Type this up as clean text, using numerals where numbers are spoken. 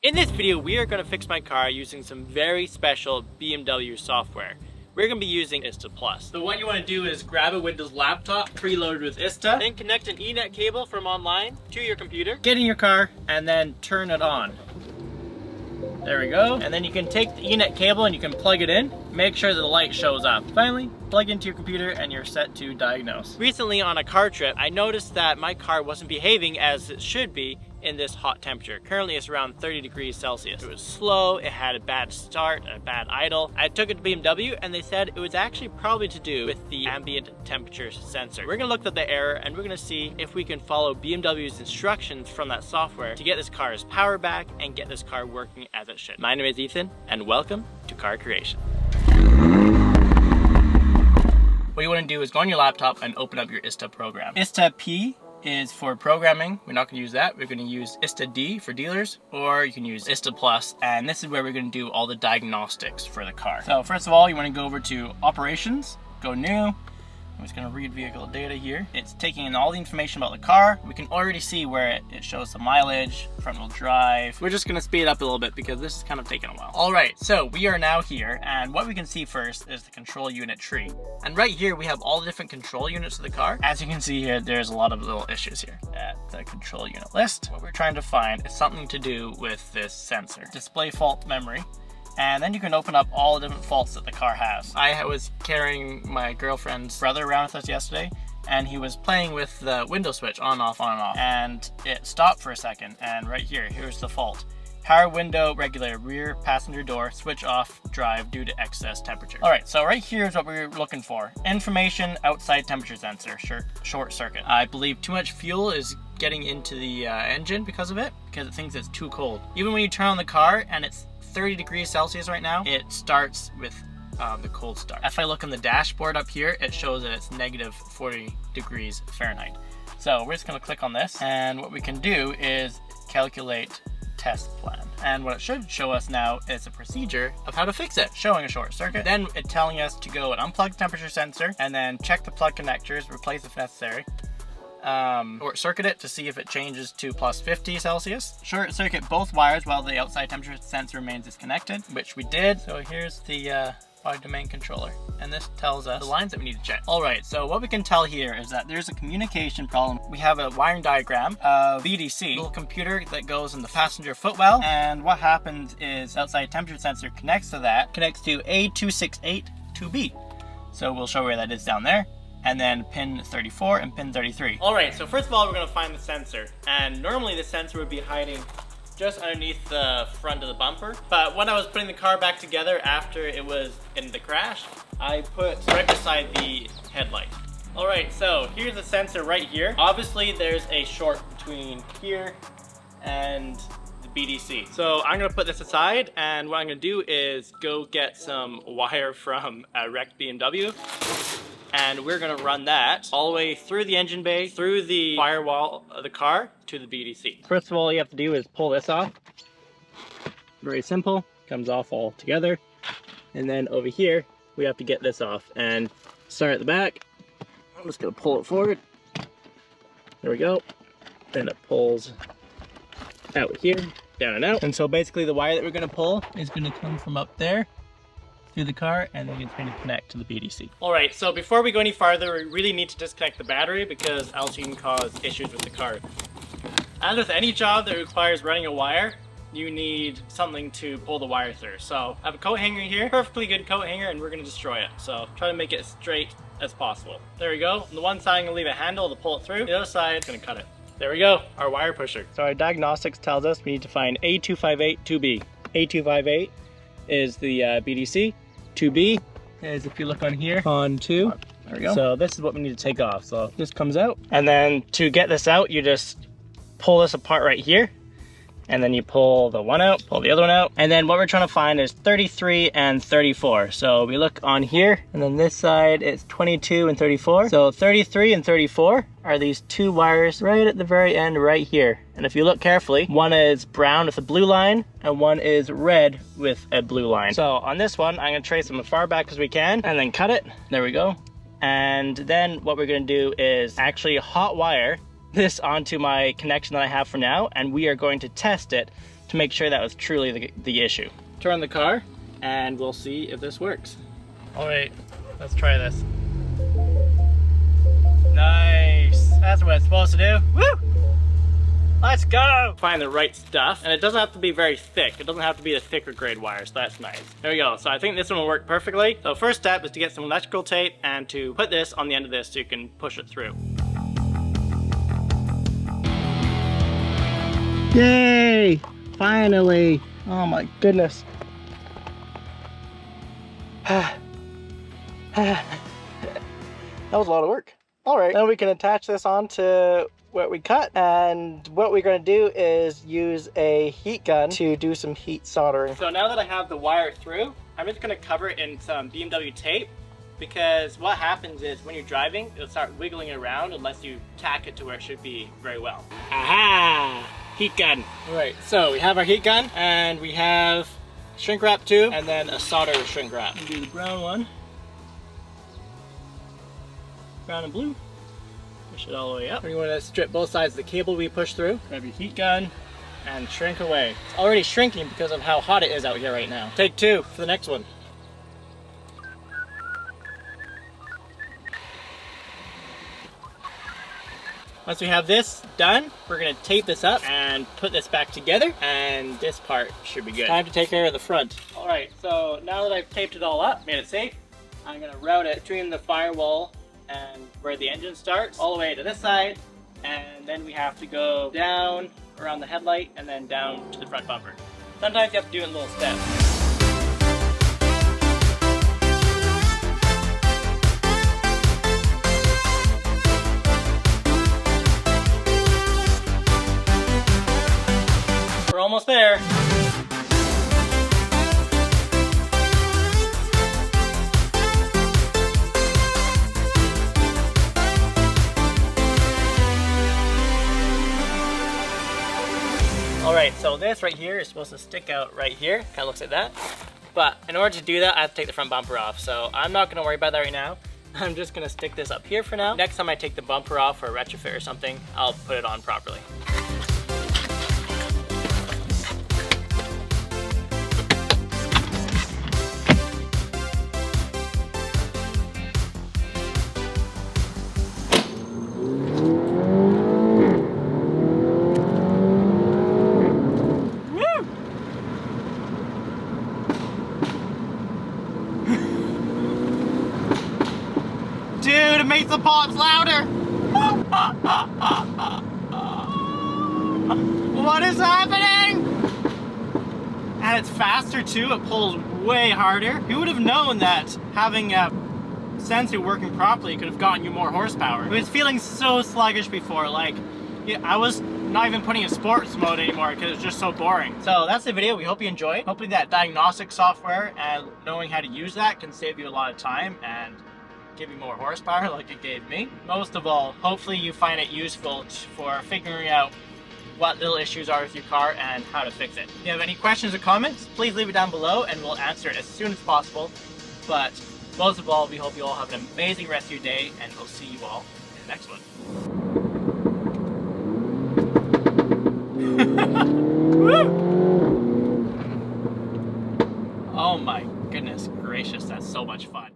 In this video, we are going to fix my car using some very special BMW software. We're going to be using ISTA Plus. So what you want to do is grab a Windows laptop preloaded with ISTA, then connect an ENET cable from online to your computer, get in your car, and then turn it on. There we go. And then you can take the ENET cable and you can plug it in. Make sure that the light shows up. Finally, plug into your computer and you're set to diagnose. Recently on a car trip, I noticed that my car wasn't behaving as it should be in this hot temperature. Currently it's around 30 degrees Celsius. It was slow, it had a bad start, a bad idle. I took it to BMW and they said it was actually probably to do with the ambient temperature sensor. We're gonna look at the error and we're gonna see if we can follow BMW's instructions from that software to get this car's power back and get this car working as it should. My name is Ethan and welcome to Car Creation. What you want to do is go on your laptop and open up your ISTA program. ISTA P is for programming. We're not going to use that. We're going to use ISTA D for dealers, or you can use ISTA Plus, and this is where we're going to do all the diagnostics for the car. So first of all, you want to go over to Operations, go New. I'm just going to read vehicle data here. It's taking in all the information about the car. We can already see where it shows the mileage, front wheel drive. We're just going to speed it up a little bit because this is kind of taking a while. All right, so we are now here, and what we can see first is the control unit tree. And right here, we have all the different control units of the car. As you can see here, there's a lot of little issues here at the control unit list. What we're trying to find is something to do with this sensor. Display fault memory. And then you can open up all the different faults that the car has. I was carrying my girlfriend's brother around with us yesterday, and he was playing with the window switch on, off, and it stopped for a second. And right here, here's the fault. Power window regulator, rear passenger door, switch off, drive due to excess temperature. All right, so right here is what we're looking for. Information outside temperature sensor, short circuit. I believe too much fuel is getting into the engine because of it, because it thinks it's too cold. Even when you turn on the car and it's 30 degrees Celsius right now, it starts with the cold start. If I look on the dashboard up here, it shows that it's negative 40 degrees Fahrenheit. So we're just gonna click on this, and what we can do is calculate test plan. And what it should show us now is a procedure of how to fix it, showing a short circuit. Then it's telling us to go and unplug the temperature sensor, and then check the plug connectors, replace if necessary. Short circuit it to see if it changes to plus 50 Celsius. Short circuit both wires while the outside temperature sensor remains disconnected, which we did. So here's the body domain controller, and this tells us the lines that we need to check. All right, so what we can tell here is that there's a communication problem. We have a wiring diagram of BDC, a little computer that goes in the passenger footwell, and what happens is outside temperature sensor connects to that, connects to A268-2B. So we'll show where that is down there. And then pin 34 and pin 33. All right, so first of all, we're gonna find the sensor. And normally the sensor would be hiding just underneath the front of the bumper. But when I was putting the car back together after it was in the crash, I put right beside the headlight. All right, so here's the sensor right here. Obviously there's a short between here and the BDC. So I'm gonna put this aside, and what I'm gonna do is go get some wire from a wrecked BMW. And we're gonna run that all the way through the engine bay, through the firewall of the car to the BDC. First of all, you have to do is pull this off. Very simple, comes off all together. And then over here, we have to get this off and start at the back. I'm just gonna pull it forward. There we go. Then it pulls out here, down and out. And so basically the wire that we're gonna pull is gonna come from up there through the car, and then it's going to connect to the BDC. All right, so before we go any farther, we really need to disconnect the battery because else you can cause issues with the car. As with any job that requires running a wire, you need something to pull the wire through. So I have a coat hanger here, perfectly good coat hanger, and we're going to destroy it. So try to make it as straight as possible. There we go. On the one side, I'm going to leave a handle to pull it through. The other side, I'm going to cut it. There we go, our wire pusher. So our diagnostics tells us we need to find A258-2B. A258 is the BDC. 2B is, if you look on here, on 2. There we go. So this is what we need to take off. So this comes out. And then to get this out, you just pull this apart right here. And then you pull the one out, pull the other one out. And then what we're trying to find is 33 and 34. So we look on here, and then this side it's 22 and 34. So 33 and 34 are these two wires right at the very end right here. And if you look carefully, one is brown with a blue line and one is red with a blue line. So on this one, I'm gonna trace them as far back as we can and then cut it. There we go. And then what we're gonna do is actually hot wire this onto my connection that I have for now, and we are going to test it to make sure that was truly the issue. Turn on the car and we'll see if this works. All right, let's try this. Nice, that's what it's supposed to do. Woo! Let's go! Find the right stuff, and it doesn't have to be very thick. It doesn't have to be the thicker grade wire, so that's nice. There we go, so I think this one will work perfectly. So first step is to get some electrical tape and to put this on the end of this so you can push it through. Yay! Finally! Oh my goodness. That was a lot of work. All right, then we can attach this onto what we cut, and what we're going to do is use a heat gun to do some heat soldering. So now that I have the wire through, I'm just going to cover it in some BMW tape, because what happens is when you're driving, it'll start wiggling around unless you tack it to where it should be very well. Aha! Heat gun. All right, so we have our heat gun, and we have shrink wrap tube, and then a solder shrink wrap. We'll do the brown one. Brown and blue. Push it all the way up. We want to strip both sides of the cable we push through. Grab your heat gun and shrink away. It's already shrinking because of how hot it is out here right now. Take two for the next one. Once we have this done, we're going to tape this up and put this back together, and this part should be good. Time to take care of the front. All right, so now that I've taped it all up, made it safe, I'm going to route it between the firewall and where the engine starts, all the way to this side, and then we have to go down around the headlight and then down to the front bumper. Sometimes you have to do it in little steps. We're almost there. Alright, so this right here is supposed to stick out right here. Kind of looks like that. But in order to do that, I have to take the front bumper off. So I'm not going to worry about that right now. I'm just going to stick this up here for now. Next time I take the bumper off for a retrofit or something, I'll put it on properly. Dude, it makes the pops louder! What is happening? And it's faster too, it pulls way harder. You would have known that having a sensor working properly could have gotten you more horsepower. It was feeling so sluggish before, like, yeah, I was not even putting in sports mode anymore because it's just so boring. So that's the video. We hope you enjoyed. Hopefully that diagnostic software and knowing how to use that can save you a lot of time and give you more horsepower like it gave me. Most of all, hopefully you find it useful for figuring out what little issues are with your car and how to fix it. If you have any questions or comments, please leave it down below and we'll answer it as soon as possible. But most of all, we hope you all have an amazing rest of your day, and we'll see you all in the next one. Oh my goodness gracious, that's so much fun.